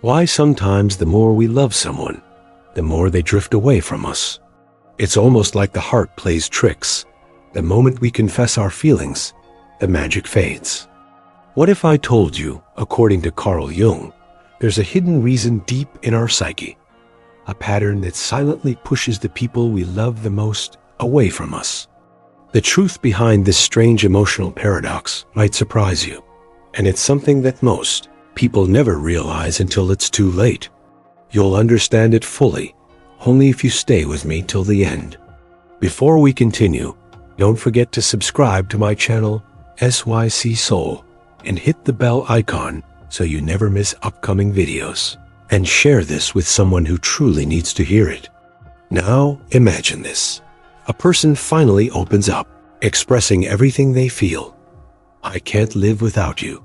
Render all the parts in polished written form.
Why sometimes the more we love someone, the more they drift away from us. It's almost like the heart plays tricks. The moment we confess our feelings, the magic fades. What if I told you, according to Carl Jung, there's a hidden reason deep in our psyche, a pattern that silently pushes the people we love the most away from us? The truth behind this strange emotional paradox might surprise you, and it's something that most people never realize until it's too late. You'll understand it fully only if you stay with me till the end. Before we continue, don't forget to subscribe to my channel, SYC Soul, and hit the bell icon so you never miss upcoming videos. And share this with someone who truly needs to hear it. Now, imagine this. A person finally opens up, expressing everything they feel. I can't live without you.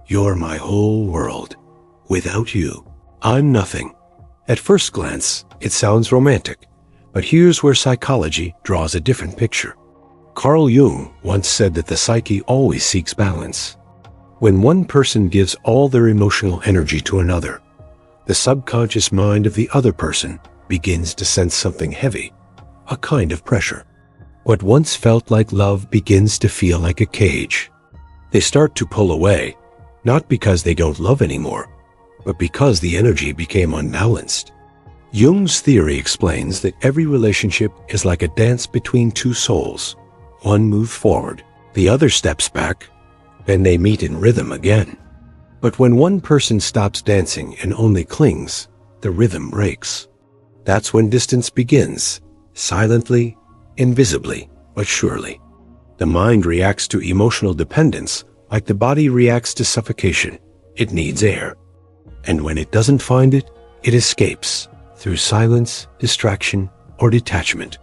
You're my whole world. Without you, I'm nothing. At first glance, it sounds romantic, but here's where psychology draws a different picture. Carl Jung once said that the psyche always seeks balance. When one person gives all their emotional energy to another, the subconscious mind of the other person begins to sense something heavy, a kind of pressure. What once felt like love begins to feel like a cage. They start to pull away, not because they don't love anymore, but because the energy became unbalanced. Jung's theory explains that every relationship is like a dance between two souls. One moves forward, the other steps back, then they meet in rhythm again. But when one person stops dancing and only clings, the rhythm breaks. That's when distance begins, silently, invisibly, but surely. The mind reacts to emotional dependence like the body reacts to suffocation. It needs air. And when it doesn't find it, it escapes through silence, distraction, or detachment.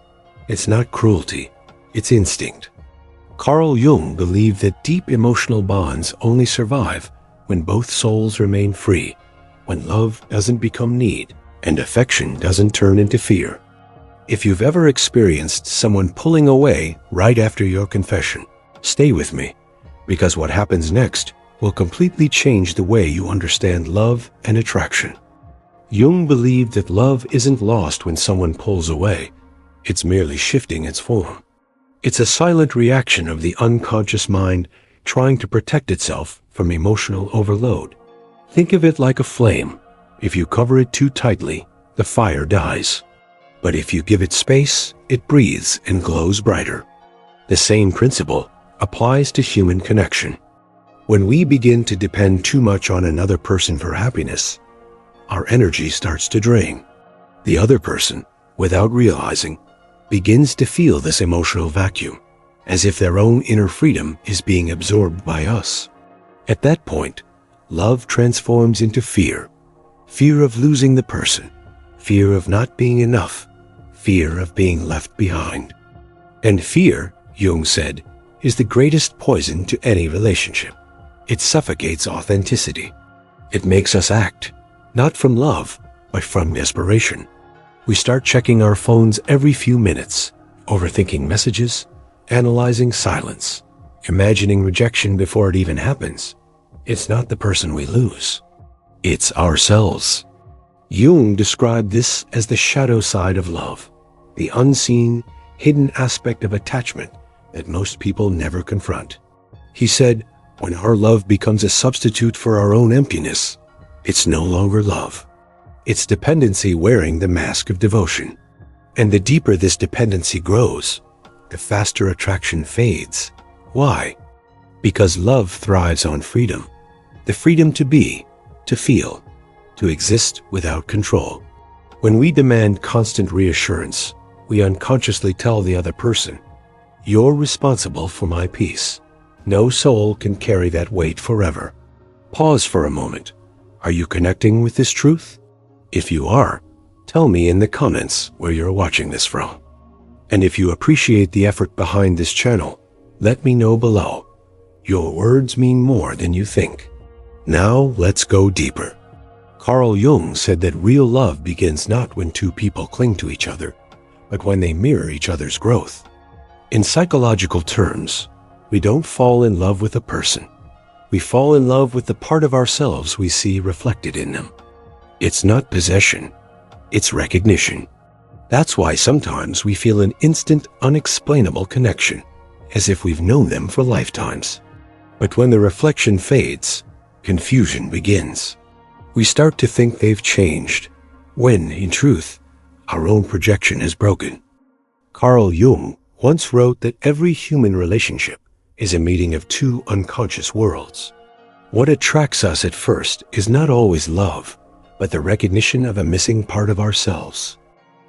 It's not cruelty, it's instinct. Carl Jung believed that deep emotional bonds only survive when both souls remain free, when love doesn't become need, and affection doesn't turn into fear. If you've ever experienced someone pulling away right after your confession, stay with me, because what happens next will completely change the way you understand love and attraction. Jung believed that love isn't lost when someone pulls away, it's merely shifting its form. It's a silent reaction of the unconscious mind trying to protect itself from emotional overload. Think of it like a flame. If you cover it too tightly, the fire dies. But if you give it space, it breathes and glows brighter. The same principle applies to human connection. When we begin to depend too much on another person for happiness, our energy starts to drain. The other person, without realizing, begins to feel this emotional vacuum, as if their own inner freedom is being absorbed by us. At that point, love transforms into fear. Fear of losing the person, fear of not being enough, fear of being left behind. And fear, Jung said, is the greatest poison to any relationship. It suffocates authenticity. It makes us act, not from love, but from desperation. We start checking our phones every few minutes, overthinking messages, analyzing silence, imagining rejection before it even happens. It's not the person we lose. It's ourselves. Jung described this as the shadow side of love, the unseen, hidden aspect of attachment that most people never confront. He said, when our love becomes a substitute for our own emptiness, it's no longer love. It's dependency wearing the mask of devotion. And the deeper this dependency grows, the faster attraction fades. Why? Because love thrives on freedom. The freedom to be, to feel, to exist without control. When we demand constant reassurance, we unconsciously tell the other person, "You're responsible for my peace." No soul can carry that weight forever. Pause for a moment. Are you connecting with this truth? If you are, tell me in the comments where you're watching this from. And if you appreciate the effort behind this channel, let me know below. Your words mean more than you think. Now let's go deeper. Carl Jung said that real love begins not when two people cling to each other, but when they mirror each other's growth. In psychological terms, we don't fall in love with a person. We fall in love with the part of ourselves we see reflected in them. It's not possession, it's recognition. That's why sometimes we feel an instant, unexplainable connection, as if we've known them for lifetimes. But when the reflection fades, confusion begins. We start to think they've changed, when, in truth, our own projection is broken. Carl Jung once wrote that every human relationship is a meeting of two unconscious worlds. What attracts us at first is not always love, but the recognition of a missing part of ourselves.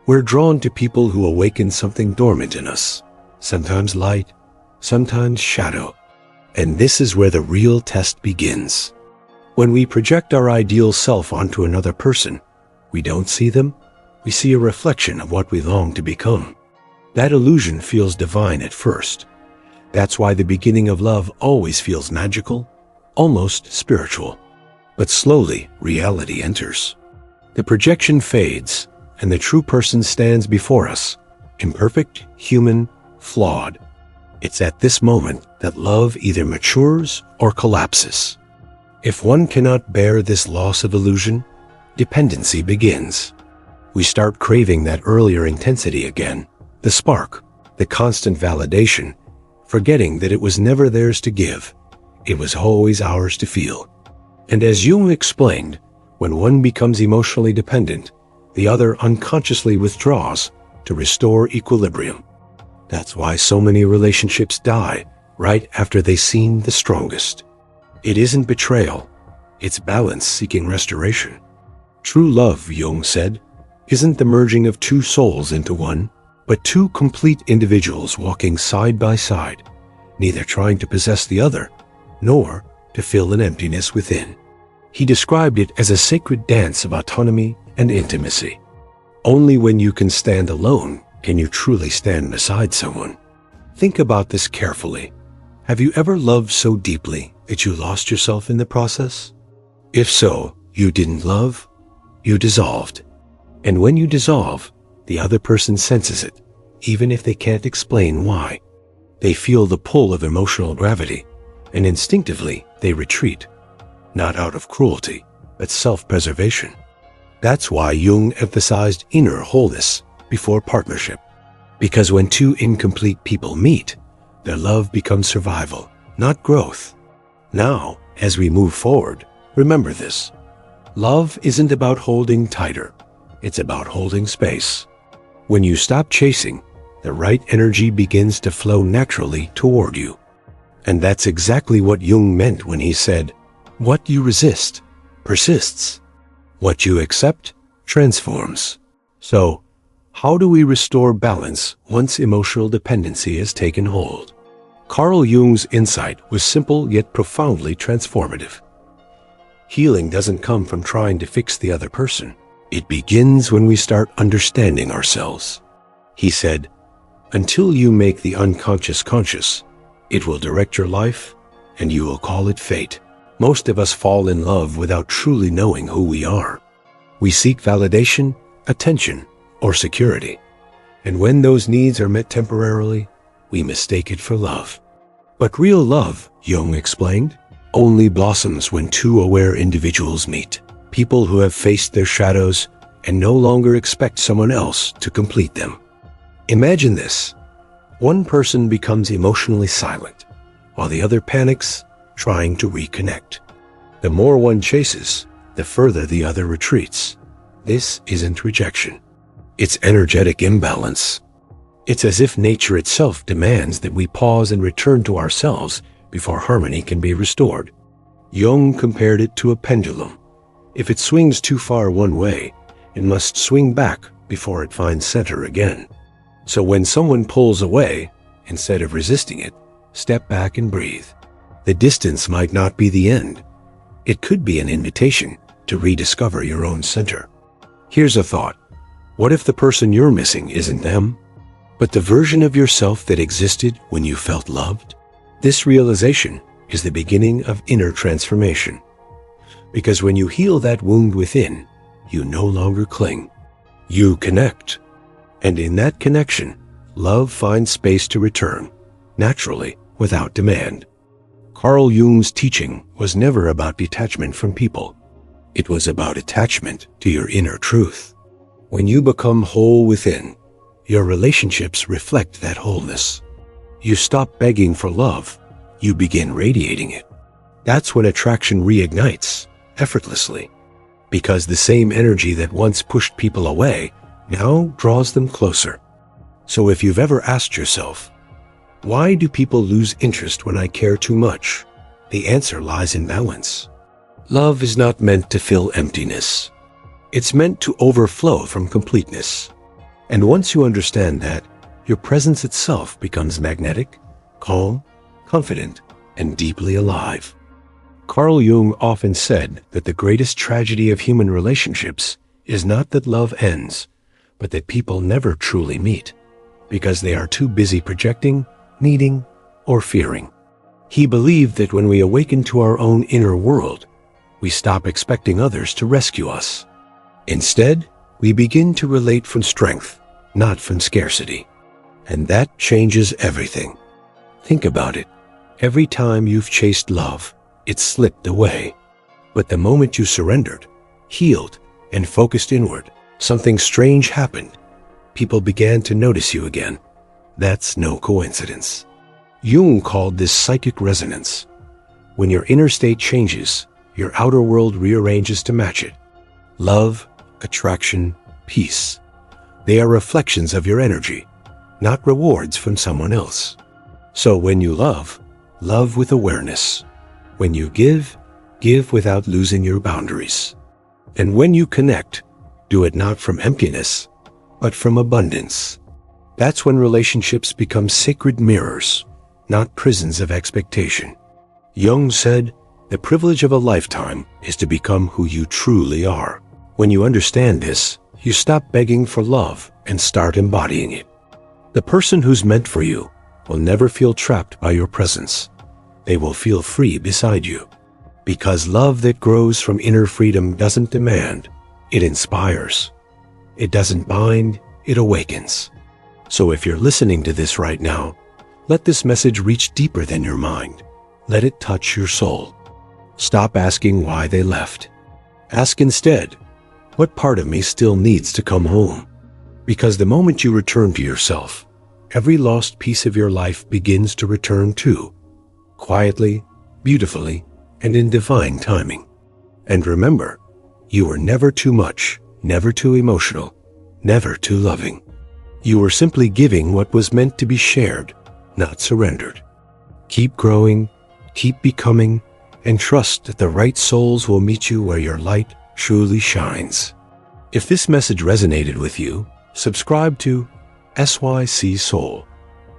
We're drawn to people who awaken something dormant in us, sometimes light, sometimes shadow. And this is where the real test begins. When we project our ideal self onto another person, we don't see them, we see a reflection of what we long to become. That illusion feels divine at first. That's why the beginning of love always feels magical, almost spiritual. But slowly, reality enters. The projection fades, and the true person stands before us, imperfect, human, flawed. It's at this moment that love either matures or collapses. If one cannot bear this loss of illusion, dependency begins. We start craving that earlier intensity again, the spark, the constant validation, forgetting that it was never theirs to give. It was always ours to feel. And as Jung explained, when one becomes emotionally dependent, the other unconsciously withdraws to restore equilibrium. That's why so many relationships die right after they seem the strongest. It isn't betrayal, it's balance seeking restoration. True love, Jung said, isn't the merging of two souls into one, but two complete individuals walking side by side, neither trying to possess the other, nor to fill an emptiness within. He described it as a sacred dance of autonomy and intimacy. Only when you can stand alone can you truly stand beside someone. Think about this carefully. Have you ever loved so deeply that you lost yourself in the process? If so, you didn't love, you dissolved. And when you dissolve, the other person senses it, even if they can't explain why. They feel the pull of emotional gravity, and instinctively they retreat, not out of cruelty, but self-preservation. That's why Jung emphasized inner wholeness before partnership, because when two incomplete people meet, their love becomes survival, not growth. Now, as we move forward, remember this. Love isn't about holding tighter, it's about holding space. When you stop chasing, the right energy begins to flow naturally toward you. And that's exactly what Jung meant when he said, "What you resist persists. What you accept transforms." So, how do we restore balance once emotional dependency has taken hold? Carl Jung's insight was simple yet profoundly transformative. Healing doesn't come from trying to fix the other person. It begins when we start understanding ourselves. He said, "Until you make the unconscious conscious, it will direct your life, and you will call it fate." Most of us fall in love without truly knowing who we are. We seek validation, attention, or security. And when those needs are met temporarily, we mistake it for love. But real love, Jung explained, only blossoms when two aware individuals meet. People who have faced their shadows and no longer expect someone else to complete them. Imagine this. One person becomes emotionally silent, while the other panics, trying to reconnect. The more one chases, the further the other retreats. This isn't rejection. It's energetic imbalance. It's as if nature itself demands that we pause and return to ourselves before harmony can be restored. Jung compared it to a pendulum. If it swings too far one way, it must swing back before it finds center again. So when someone pulls away, instead of resisting it, step back and breathe. The distance might not be the end. It could be an invitation to rediscover your own center. Here's a thought. What if the person you're missing isn't them, but the version of yourself that existed when you felt loved? This realization is the beginning of inner transformation. Because when you heal that wound within, you no longer cling. You connect. And in that connection, love finds space to return, naturally, without demand. Carl Jung's teaching was never about detachment from people. It was about attachment to your inner truth. When you become whole within, your relationships reflect that wholeness. You stop begging for love, you begin radiating it. That's when attraction reignites, effortlessly, because the same energy that once pushed people away now draws them closer. So if you've ever asked yourself, why do people lose interest when I care too much? The answer lies in balance. Love is not meant to fill emptiness. It's meant to overflow from completeness. And once you understand that, your presence itself becomes magnetic, calm, confident, and deeply alive. Carl Jung often said that the greatest tragedy of human relationships is not that love ends, but that people never truly meet, because they are too busy projecting, needing, or fearing. He believed that when we awaken to our own inner world, we stop expecting others to rescue us. Instead, we begin to relate from strength, not from scarcity. And that changes everything. Think about it. Every time you've chased love, it slipped away. But the moment you surrendered, healed, and focused inward, something strange happened. People began to notice you again. That's no coincidence. Jung called this psychic resonance. When your inner state changes, your outer world rearranges to match it. Love, attraction, peace. They are reflections of your energy, not rewards from someone else. So when you love, love with awareness. When you give, give without losing your boundaries. And when you connect, do it not from emptiness, but from abundance. That's when relationships become sacred mirrors, not prisons of expectation. Jung said, the privilege of a lifetime is to become who you truly are. When you understand this, you stop begging for love and start embodying it. The person who's meant for you will never feel trapped by your presence. They will feel free beside you. Because love that grows from inner freedom doesn't demand, it inspires. It doesn't bind, it awakens. So if you're listening to this right now, let this message reach deeper than your mind. Let it touch your soul. Stop asking why they left. Ask instead, what part of me still needs to come home? Because the moment you return to yourself, every lost piece of your life begins to return too, quietly, beautifully, and in divine timing. And remember, you were never too much, never too emotional, never too loving. You were simply giving what was meant to be shared, not surrendered. Keep growing, keep becoming, and trust that the right souls will meet you where your light truly shines. If this message resonated with you, subscribe to SYC Soul,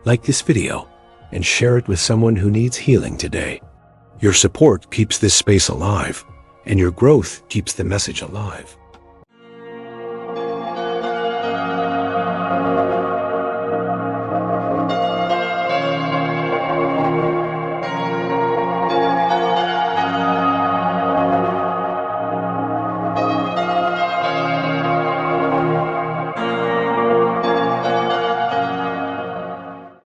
like this video, and share it with someone who needs healing today. Your support keeps this space alive, and your growth keeps the message alive.